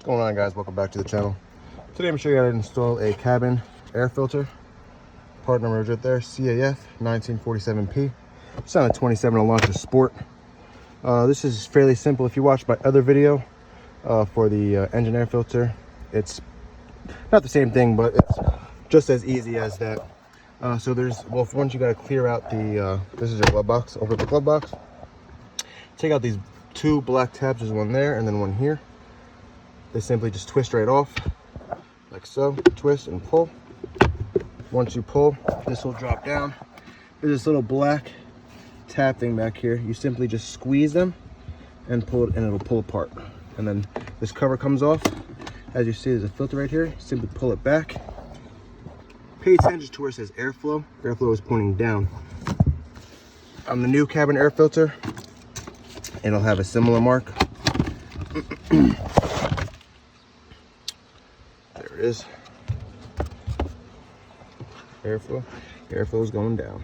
What's going on, guys? Welcome back to the channel. Today I'm going to show you how to install a cabin air filter. Part number is right there, CAF 1947P. It's on a 27 Elantra Sport. This is fairly simple. If you watch my other video for the engine air filter, it's not the same thing, but it's just as easy as that. So there's, well, for once you got to clear out the, this is your glove box. Over the glove box, take out these two black tabs. There's one there and then one here. They simply just twist right off, like so. Twist and pull. Once you pull, this will drop down. There's this little black tab thing back here. You simply just squeeze them and pull it, and it'll pull apart. And then this cover comes off. As you see, there's a filter right here. Simply pull it back. Pay attention to where it says airflow. Airflow is pointing down. On the new cabin air filter, it'll have a similar mark. There it is. Airflow. Airflow is going down.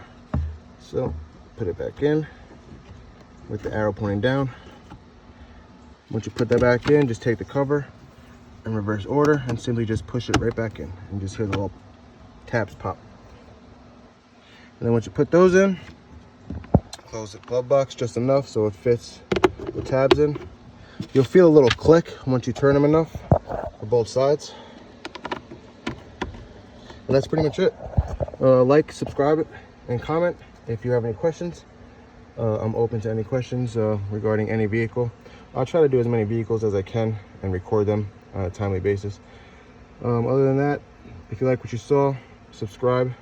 So put it back in with the arrow pointing down. Once you put that back in, just take the cover in reverse order and simply just push it right back in, and just hear the little tabs pop. And then once you put those in, close the glove box just enough so it fits the tabs in. You'll feel a little click once you turn them enough for both sides. And that's pretty much it. Like, subscribe, and comment if you have any questions. I'm open to any questions regarding any vehicle. I'll try to do as many vehicles as I can and record them on a timely basis. Other than that, if you like what you saw, subscribe.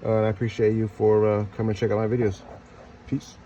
And I appreciate you for coming and check out my videos. Peace.